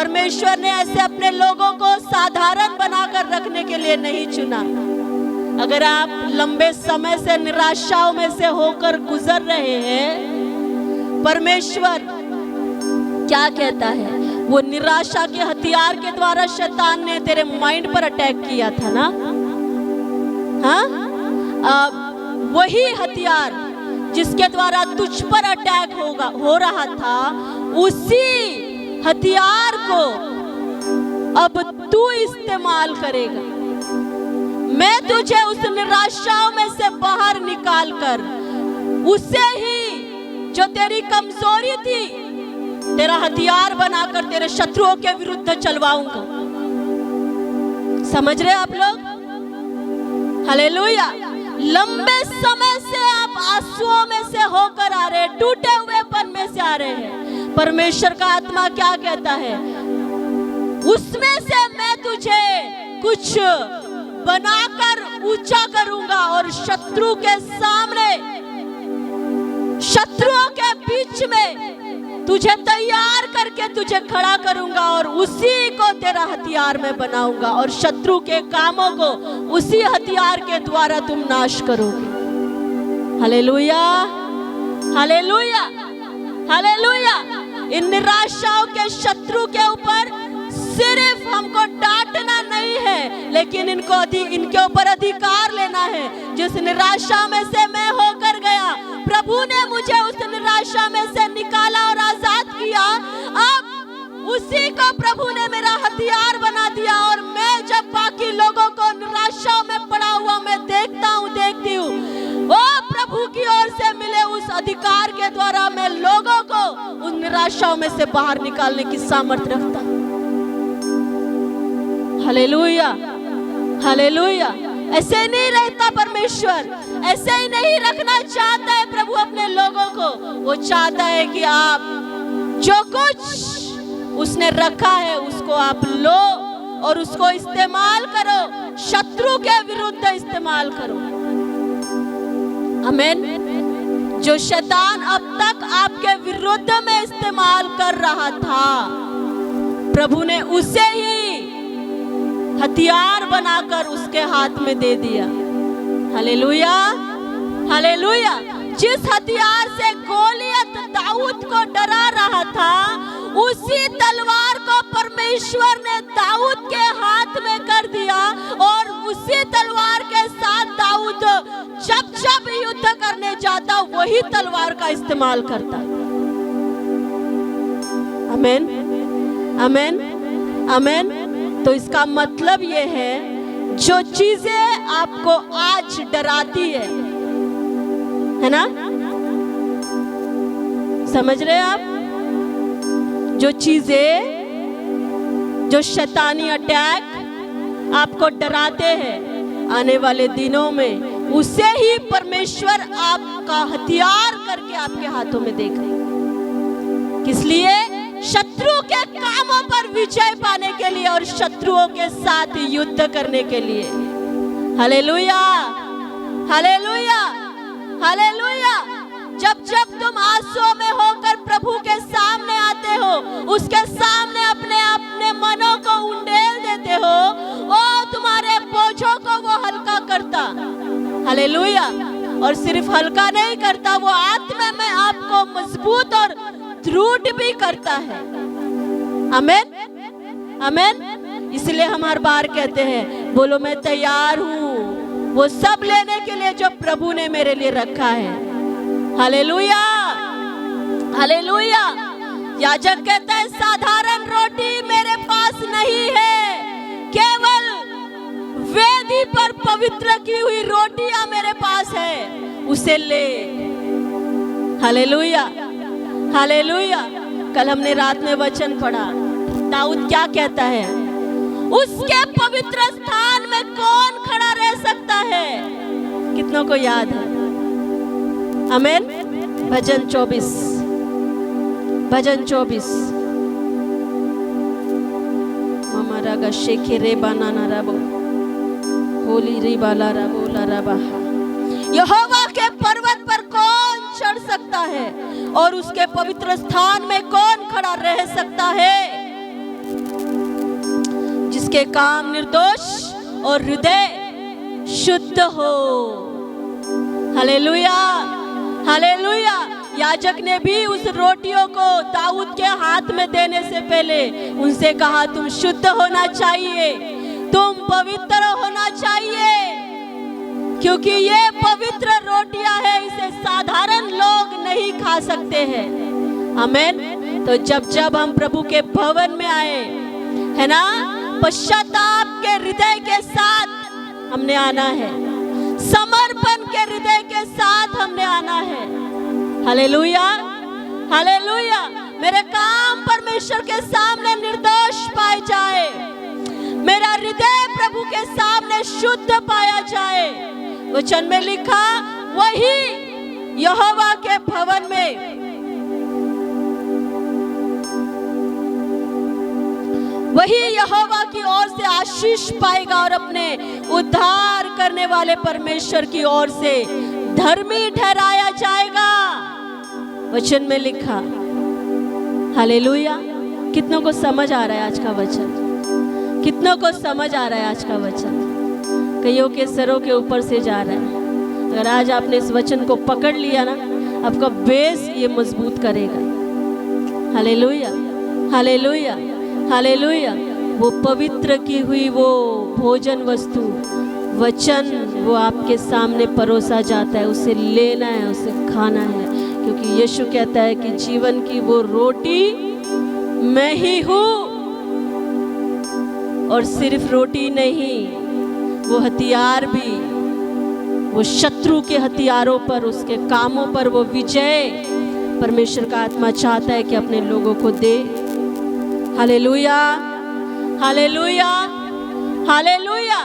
परमेश्वर ने ऐसे अपने लोगों को साधारण बनाकर रखने के लिए नहीं चुना। अगर आप लंबे समय से निराशाओं में से होकर गुजर रहे हैं, परमेश्वर क्या कहता है, वो निराशा के हथियार के द्वारा शैतान ने तेरे माइंड पर अटैक किया था ना, हाँ, वही हथियार जिसके द्वारा तुझ पर अटैक हो रहा था, उसी हथियार को अब तू इस्तेमाल करेगा। मैं तुझे उस निराशाओं में से बाहर निकाल कर उसे ही जो तेरी कमजोरी थी तेरा हथियार बनाकर तेरे शत्रुओं के विरुद्ध चलवाऊंगा। समझ रहे आप लोग? हालेलुया। लंबे समय से आप आंसुओं में से होकर आ रहे, टूटे हुएपन में से आ रहे हैं। परमेश्वर का आत्मा क्या कहता है, उसमें से मैं तुझे कुछ बनाकर ऊंचा करूंगा और शत्रु के सामने, शत्रुओं के बीच में तुझे तैयार करके तुझे खड़ा करूंगा और उसी को तेरा हथियार में बनाऊंगा और शत्रु के कामों को उसी हथियार के द्वारा तुम नाश करोगे। हालेलुया, हालेलुया, हालेलुया। इन निराशाओं के शत्रु के ऊपर सिर्फ हमको डांटना नहीं है, लेकिन इनके ऊपर अधिकार लेना है। जिस निराशा में से मैं होकर गया, प्रभु ने मुझे उस निराशा में से निकाला और आजाद किया। अब उसी को प्रभु ने मेरा हथियार बना दिया और मैं जब बाकी लोगों को निराशाओं में पड़ा हुआ मैं देखती हूँ, वो प्रभु की ओर से मिले उस अधिकार के द्वारा मैं लोगों को उन निराशाओं में से बाहर निकालने की सामर्थ्य रखता हूँ। Hallelujah, hallelujah. ऐसे नहीं रहता परमेश्वर, ऐसे ही नहीं रखना चाहता है प्रभु अपने लोगों को। वो चाहता है कि आप जो कुछ उसने रखा है उसको आप लो और उसको इस्तेमाल करो, शत्रु के विरुद्ध इस्तेमाल करो। आमीन। जो शैतान अब तक आपके विरुद्ध में इस्तेमाल कर रहा था, प्रभु ने उसे ही हथियार बनाकर उसके हाथ में दे दिया। Hallelujah, hallelujah. जिस हथियार से गोलियत दाऊद को डरा रहा था, उसी तलवार को परमेश्वर ने दाऊद के हाथ में कर दिया और उसी तलवार के साथ दाऊद जब जब युद्ध करने जाता वही तलवार का इस्तेमाल करता। आमीन, आमीन, आमीन। तो इसका मतलब ये है, जो चीजें आपको आज डराती है ना, समझ रहे हैं आप? जो चीजें, जो शैतानी अटैक आपको डराते हैं आने वाले दिनों में, उसे ही परमेश्वर आपका हथियार करके आपके हाथों में देख रहे हैं। किस लिए? शत्रु के कामों पर विजय पाने के लिए और शत्रुओं के साथ युद्ध करने के लिए। हालेलुया, हालेलुया, हालेलुया। जब जब तुम आंसुओं में होकर प्रभु के सामने आते हो, उसके सामने अपने अपने मनों को उंडेल देते हो, वो तुम्हारे बोझों को वो हल्का करता। हालेलुया। और सिर्फ हल्का नहीं करता, वो आत्मा में आपको मजबूत और दृढ़ भी करता है। आमीन, आमीन। इसलिए हम हर बार कहते हैं, बोलो मैं तैयार हूँ वो सब लेने के लिए जो प्रभु ने मेरे लिए रखा है। Hallelujah, hallelujah. याजक कहता है, साधारण रोटी मेरे पास नहीं है, केवल वेदी पर पवित्र की हुई रोटियां मेरे पास है, उसे ले। Hallelujah, hallelujah. कल हमने रात में वचन पढ़ा, दाऊद क्या कहता है, उसके पवित्र स्थान में कौन खड़ा रह सकता है? कितनों को याद है? आमीन। भजन 24, भजन 24। हमारा गशे के रे बनाना रबो होली रे बाला रबो लरबा। यहोवा के पर्वत पर कौन चढ़ सकता है और उसके पवित्र स्थान में कौन खड़ा रह सकता है? जिसके काम निर्दोष और हृदय शुद्ध हो। Hallelujah, hallelujah. याजक ने भी उस रोटियों को दाऊद के हाथ में देने से पहले उनसे कहा, तुम शुद्ध होना चाहिए, तुम पवित्र होना चाहिए, क्योंकि ये पवित्र रोटियां है, इसे साधारण लोग नहीं खा सकते हैं। आमीन। तो जब हम प्रभु के भवन में आए, है ना, पश्चाताप के हृदय के साथ हमने आना है, समर्पण के हृदय के साथ हमने आना है। Hallelujah, hallelujah. मेरे काम परमेश्वर के सामने निर्दोष पाए जाए, मेरा हृदय प्रभु के सामने शुद्ध पाया जाए। वचन में लिखा, वही यहोवा के भवन में वही यहोवा की ओर से आशीष पाएगा और अपने उद्धार करने वाले परमेश्वर की ओर से धर्मी ठहराया जाएगा। वचन में लिखा। हालेलुया। कितनों को समझ आ रहा है आज का वचन? कितनों को समझ आ रहा है आज का वचन? कईयों के सरों के ऊपर से जा रहा है। अगर आज आपने इस वचन को पकड़ लिया ना, आपका बेस ये मजबूत करेगा। हालेलुया, हालेलुया, हालेलुया। वो पवित्र की हुई वो भोजन वस्तु, वचन, वो आपके सामने परोसा जाता है, उसे लेना है, उसे खाना है, क्योंकि यीशु कहता है कि जीवन की वो रोटी मैं ही हूँ। और सिर्फ रोटी नहीं, वो हथियार भी, वो शत्रु के हथियारों पर, उसके कामों पर वो विजय परमेश्वर का आत्मा चाहता है कि अपने लोगों को दे। हालेलुया, हालेलुया, हालेलुया।